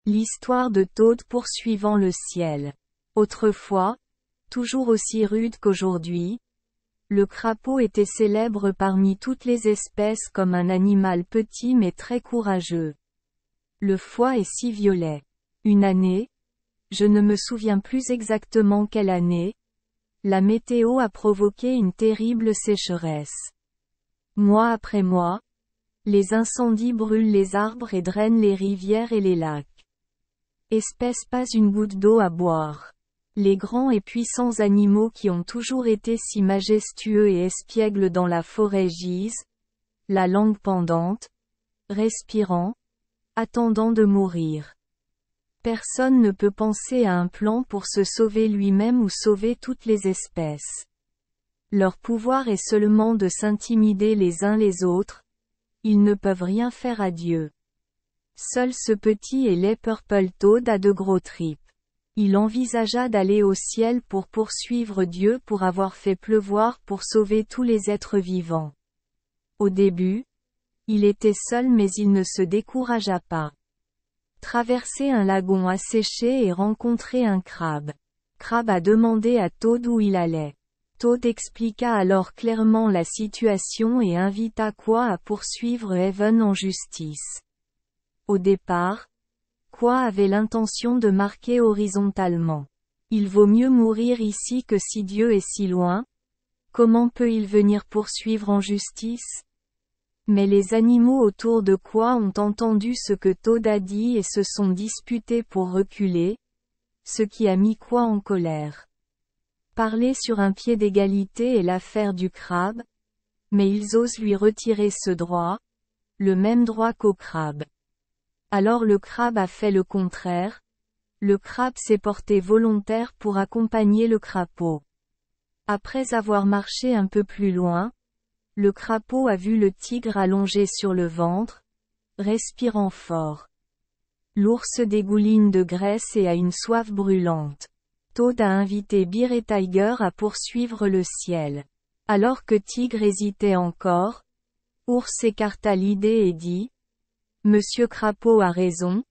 L'histoire de Toad poursuivant le ciel. Autrefois, toujours aussi rude qu'aujourd'hui, le crapaud était célèbre parmi toutes les espèces comme un animal petit mais très courageux. Le foie est si violet. Une année, je ne me souviens plus exactement quelle année, la météo a provoqué une terrible sécheresse. Mois après mois, les incendies brûlent les arbres et drainent les rivières et les lacs. Espèce pas une goutte d'eau à boire. Les grands et puissants animaux qui ont toujours été si majestueux et espiègles dans la forêt gisent, la langue pendante, respirant, attendant de mourir. Personne ne peut penser à un plan pour se sauver lui-même ou sauver toutes les espèces. Leur pouvoir est seulement de s'intimider les uns les autres, ils ne peuvent rien faire à Dieu. Seul ce petit et laid Purple Toad a de gros tripes. Il envisagea d'aller au ciel pour poursuivre Dieu pour avoir fait pleuvoir pour sauver tous les êtres vivants. Au début, il était seul mais il ne se découragea pas. Traverser un lagon asséché et rencontrer un crabe. Crabe a demandé à Toad où il allait. Toad expliqua alors clairement la situation et invita Quoi à poursuivre Evan en justice. Au départ, Quoi avait l'intention de marquer horizontalement. Il vaut mieux mourir ici que si Dieu est si loin. Comment peut-il venir poursuivre en justice? Mais les animaux autour de Quoi ont entendu ce que Toad a dit et se sont disputés pour reculer, ce qui a mis Quoi en colère. Parler sur un pied d'égalité est l'affaire du crabe, mais ils osent lui retirer ce droit, le même droit qu'au crabe. Alors le crabe a fait le contraire, le crabe s'est porté volontaire pour accompagner le crapaud. Après avoir marché un peu plus loin, le crapaud a vu le tigre allongé sur le ventre, respirant fort. L'ours dégouline de graisse et a une soif brûlante. Toad a invité Bear et Tiger à poursuivre le ciel. Alors que Tigre hésitait encore, Ours écarta l'idée et dit: Monsieur Crapaud a raison.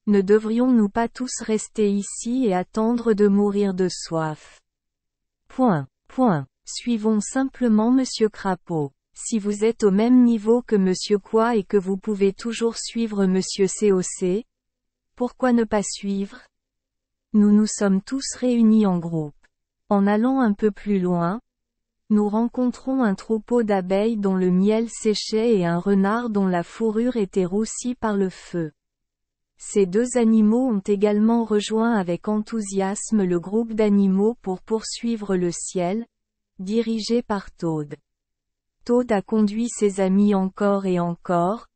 Ne devrions-nous pas tous rester ici et attendre de mourir de soif? Suivons simplement Monsieur Crapaud. Si vous êtes au même niveau que Monsieur Quoi et que vous pouvez toujours suivre Monsieur COC, pourquoi ne pas suivre? Nous nous sommes tous réunis en groupe. En allant un peu plus loin, nous rencontrons un troupeau d'abeilles dont le miel séchait et un renard dont la fourrure était roussie par le feu. Ces deux animaux ont également rejoint avec enthousiasme le groupe d'animaux pour poursuivre le ciel, dirigé par Toad. Toad a conduit ses amis encore et encore,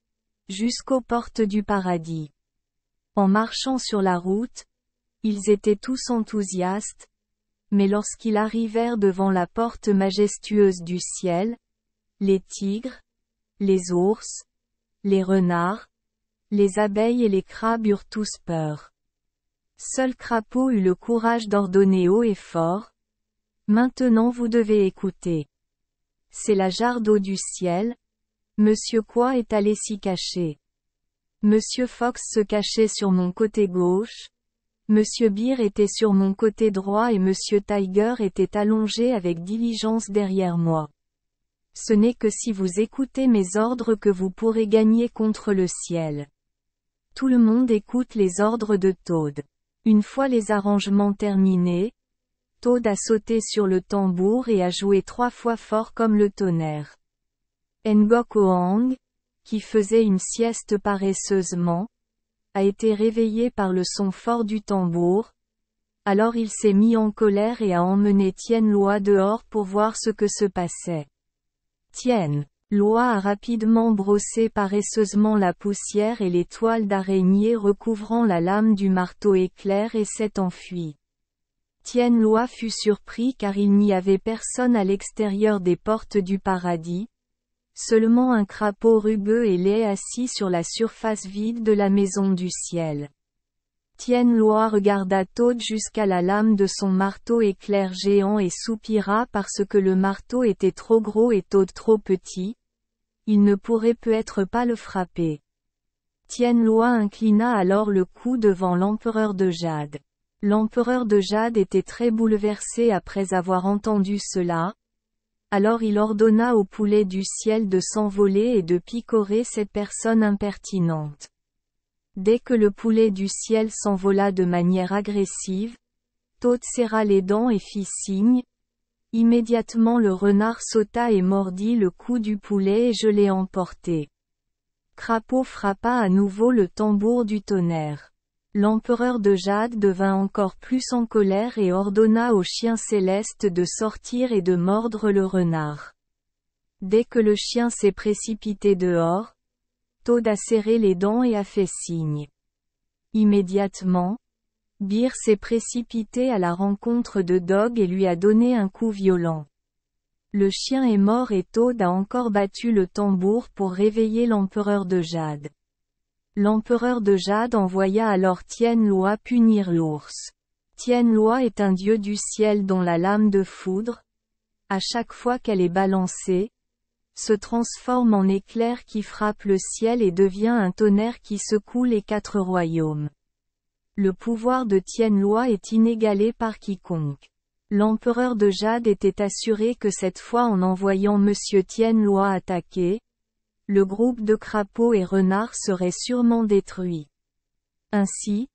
jusqu'aux portes du paradis. En marchant sur la route, ils étaient tous enthousiastes, mais lorsqu'ils arrivèrent devant la porte majestueuse du ciel, les tigres, les ours, les renards, les abeilles et les crabes eurent tous peur. Seul Crapaud eut le courage d'ordonner haut et fort: Maintenant vous devez écouter. C'est la jarre d'eau du ciel. Monsieur Quoi est allé s'y cacher. Monsieur Fox se cachait sur mon côté gauche. Monsieur Bear était sur mon côté droit et Monsieur Tiger était allongé avec diligence derrière moi. Ce n'est que si vous écoutez mes ordres que vous pourrez gagner contre le ciel. Tout le monde écoute les ordres de Toad. Une fois les arrangements terminés, Toad a sauté sur le tambour et a joué 3 fois fort comme le tonnerre. Ngok Oang, qui faisait une sieste paresseusement, a été réveillé par le son fort du tambour. Alors il s'est mis en colère et a emmené Tien Loa dehors pour voir ce que se passait. Tien Loa a rapidement brossé paresseusement la poussière et les toiles d'araignée recouvrant la lame du marteau éclair et s'est enfui. Tien Loa fut surpris car il n'y avait personne à l'extérieur des portes du paradis. Seulement un crapaud rugueux et laid assis sur la surface vide de la maison du ciel. Tien Loa regarda Toad jusqu'à la lame de son marteau éclair géant et soupira parce que le marteau était trop gros et Toad trop petit. Il ne pourrait peut-être pas le frapper. Tianloi inclina alors le cou devant l'empereur de Jade. L'empereur de Jade était très bouleversé après avoir entendu cela. Alors il ordonna au poulet du ciel de s'envoler et de picorer cette personne impertinente. Dès que le poulet du ciel s'envola de manière agressive, Toad serra les dents et fit signe. Immédiatement le renard sauta et mordit le cou du poulet et je l'ai emporté. Crapaud frappa à nouveau le tambour du tonnerre. L'empereur de Jade devint encore plus en colère et ordonna au chien céleste de sortir et de mordre le renard. Dès que le chien s'est précipité dehors, Toad a serré les dents et a fait signe. Immédiatement, Bear s'est précipité à la rencontre de Dog et lui a donné un coup violent. Le chien est mort et Toad a encore battu le tambour pour réveiller l'empereur de Jade. L'empereur de Jade envoya alors Tianloi punir l'ours. Tianloi est un dieu du ciel dont la lame de foudre, à chaque fois qu'elle est balancée, se transforme en éclair qui frappe le ciel et devient un tonnerre qui secoue les 4 royaumes. Le pouvoir de Tianloi est inégalé par quiconque. L'empereur de Jade était assuré que cette fois en envoyant Monsieur Tianloi attaquer, le groupe de crapauds et renards serait sûrement détruit. Ainsi,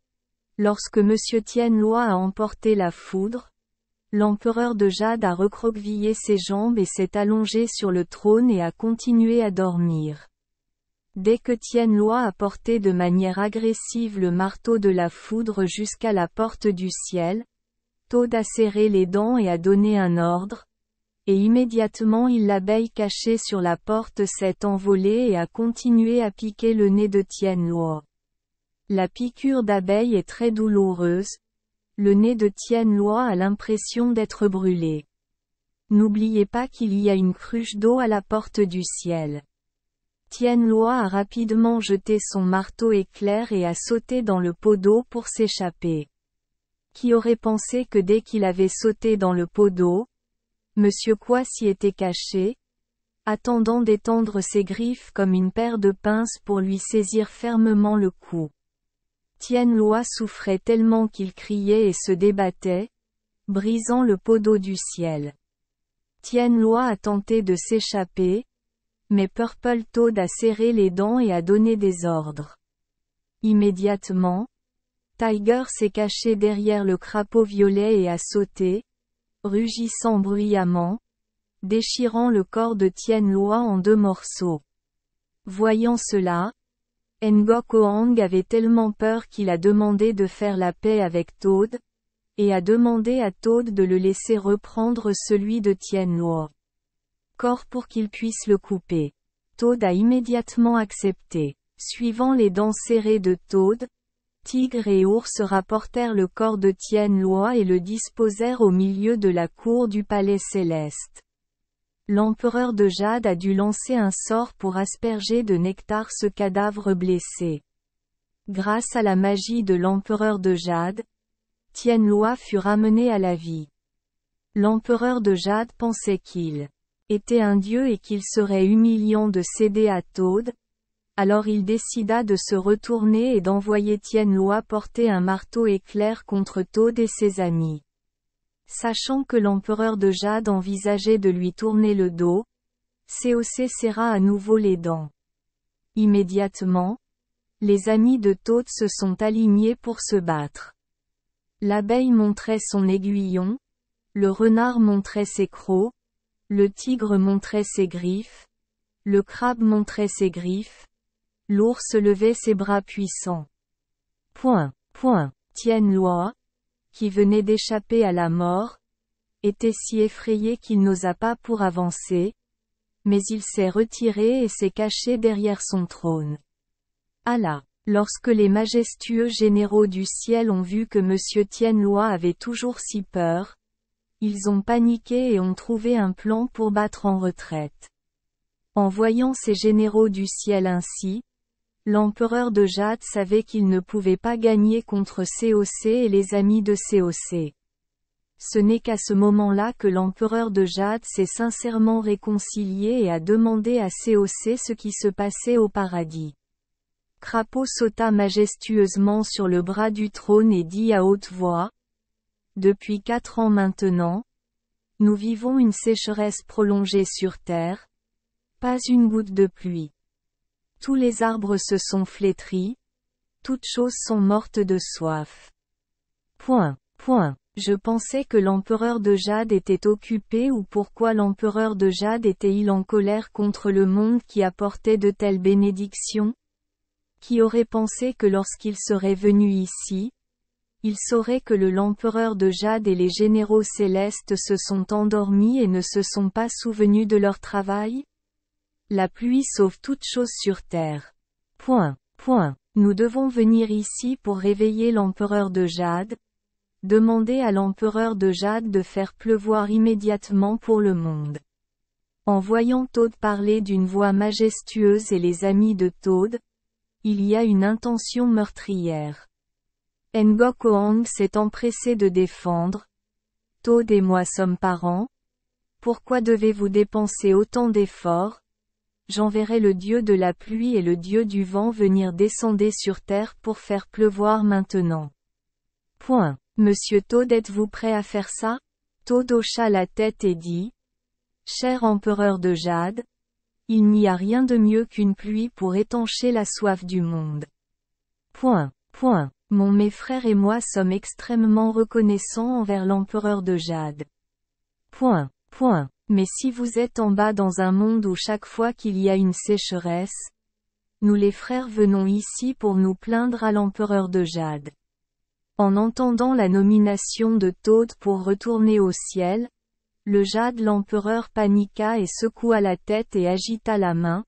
lorsque Monsieur Tianloi a emporté la foudre, l'empereur de Jade a recroquevillé ses jambes et s'est allongé sur le trône et a continué à dormir. Dès que Tianloi a porté de manière agressive le marteau de la foudre jusqu'à la porte du ciel, Toad a serré les dents et a donné un ordre, et immédiatement l'abeille cachée sur la porte s'est envolée et a continué à piquer le nez de Tianloi. La piqûre d'abeille est très douloureuse, le nez de Tianloi a l'impression d'être brûlé. N'oubliez pas qu'il y a une cruche d'eau à la porte du ciel. Tianloi a rapidement jeté son marteau éclair et a sauté dans le pot d'eau pour s'échapper. Qui aurait pensé que dès qu'il avait sauté dans le pot d'eau, Monsieur Quoi s'y était caché, attendant d'étendre ses griffes comme une paire de pinces pour lui saisir fermement le cou. Tianloi souffrait tellement qu'il criait et se débattait, brisant le pot d'eau du ciel. Tianloi a tenté de s'échapper, mais Purple Toad a serré les dents et a donné des ordres. Immédiatement, Tiger s'est caché derrière le crapaud violet et a sauté, rugissant bruyamment, déchirant le corps de Tianloi en 2 morceaux. Voyant cela, Ngok Oang avait tellement peur qu'il a demandé de faire la paix avec Toad, et a demandé à Toad de le laisser reprendre celui de Tianloi. Corps pour qu'il puisse le couper. Toad a immédiatement accepté. Suivant les dents serrées de Toad, Tigre et Ours rapportèrent le corps de Tianloi et le disposèrent au milieu de la cour du palais céleste. L'empereur de Jade a dû lancer un sort pour asperger de nectar ce cadavre blessé. Grâce à la magie de l'empereur de Jade, Tianloi fut ramené à la vie. L'empereur de Jade pensait qu'il était un dieu et qu'il serait humiliant de céder à Toad, alors il décida de se retourner et d'envoyer Tianloi porter un marteau éclair contre Toad et ses amis. Sachant que l'empereur de Jade envisageait de lui tourner le dos, COC serra à nouveau les dents. Immédiatement, les amis de Toad se sont alignés pour se battre. L'abeille montrait son aiguillon, le renard montrait ses crocs, le tigre montrait ses griffes, le crabe montrait ses griffes, l'ours levait ses bras puissants. Tianloi, qui venait d'échapper à la mort, était si effrayé qu'il n'osa pas pour avancer, mais il s'est retiré et s'est caché derrière son trône. Allah. Lorsque les majestueux généraux du ciel ont vu que Monsieur Tianloi avait toujours si peur, ils ont paniqué et ont trouvé un plan pour battre en retraite. En voyant ces généraux du ciel ainsi, l'empereur de Jade savait qu'il ne pouvait pas gagner contre COC et les amis de COC. Ce n'est qu'à ce moment-là que l'empereur de Jade s'est sincèrement réconcilié et a demandé à COC ce qui se passait au paradis. Crapaud sauta majestueusement sur le bras du trône et dit à haute voix: Depuis 4 ans maintenant, nous vivons une sécheresse prolongée sur terre. Pas une goutte de pluie. Tous les arbres se sont flétris. Toutes choses sont mortes de soif. Je pensais que l'empereur de Jade était occupé, ou pourquoi l'empereur de Jade était-il en colère contre le monde qui apportait de telles bénédictions? Qui aurait pensé que lorsqu'il serait venu ici, il saurait que l'empereur de Jade et les généraux célestes se sont endormis et ne se sont pas souvenus de leur travail? La pluie sauve toute chose sur terre. Nous devons venir ici pour réveiller l'empereur de Jade. Demander à l'empereur de Jade de faire pleuvoir immédiatement pour le monde. En voyant Toad parler d'une voix majestueuse et les amis de Toad, il y a une intention meurtrière. Ngok Oang s'est empressé de défendre. Toad et moi sommes parents. Pourquoi devez-vous dépenser autant d'efforts? J'enverrai le dieu de la pluie et le dieu du vent venir descendre sur terre pour faire pleuvoir maintenant. Monsieur Toad, êtes-vous prêt à faire ça? Toad hocha la tête et dit: Cher empereur de Jade, il n'y a rien de mieux qu'une pluie pour étancher la soif du monde. Mes frères et moi sommes extrêmement reconnaissants envers l'empereur de Jade. Mais si vous êtes en bas dans un monde où chaque fois qu'il y a une sécheresse, nous les frères venons ici pour nous plaindre à l'empereur de Jade. En entendant la nomination de Toad pour retourner au ciel, le Jade l'empereur paniqua et secoua la tête et agita la main.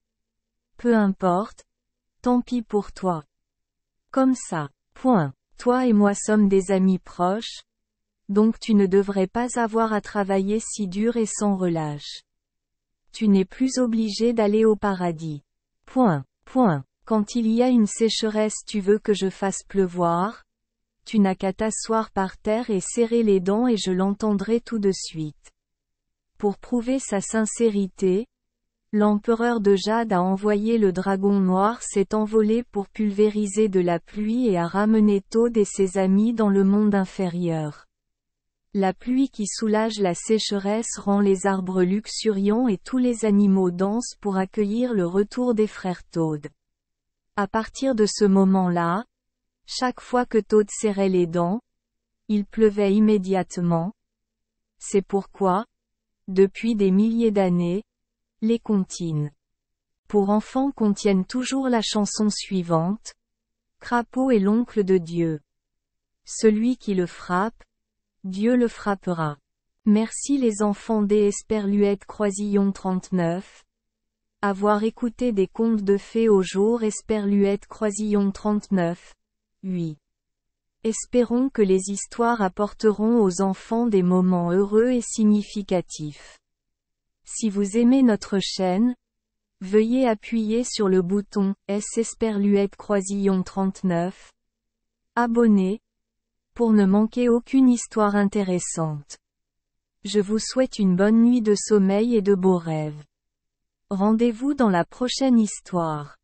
Peu importe. Tant pis pour toi. Comme ça. Toi et moi sommes des amis proches. Donc tu ne devrais pas avoir à travailler si dur et sans relâche. Tu n'es plus obligé d'aller au paradis. Quand il y a une sécheresse, tu veux que je fasse pleuvoir? Tu n'as qu'à t'asseoir par terre et serrer les dents et je l'entendrai tout de suite. Pour prouver sa sincérité, l'empereur de Jade a envoyé le dragon noir s'est envolé pour pulvériser de la pluie et a ramené Toad et ses amis dans le monde inférieur. La pluie qui soulage la sécheresse rend les arbres luxuriants et tous les animaux dansent pour accueillir le retour des frères Toad. À partir de ce moment-là, chaque fois que Toad serrait les dents, il pleuvait immédiatement. C'est pourquoi, depuis des milliers d'années, les comptines pour enfants contiennent toujours la chanson suivante. Crapaud est l'oncle de Dieu. Celui qui le frappe, Dieu le frappera. Merci les enfants des Esperluette Croisillon 39. Avoir écouté des contes de fées au jour Esperluette Croisillon 39. Oui. Espérons que les histoires apporteront aux enfants des moments heureux et significatifs. Si vous aimez notre chaîne, veuillez appuyer sur le bouton S Esperluette Croisillon 39. Abonner, pour ne manquer aucune histoire intéressante. Je vous souhaite une bonne nuit de sommeil et de beaux rêves. Rendez-vous dans la prochaine histoire.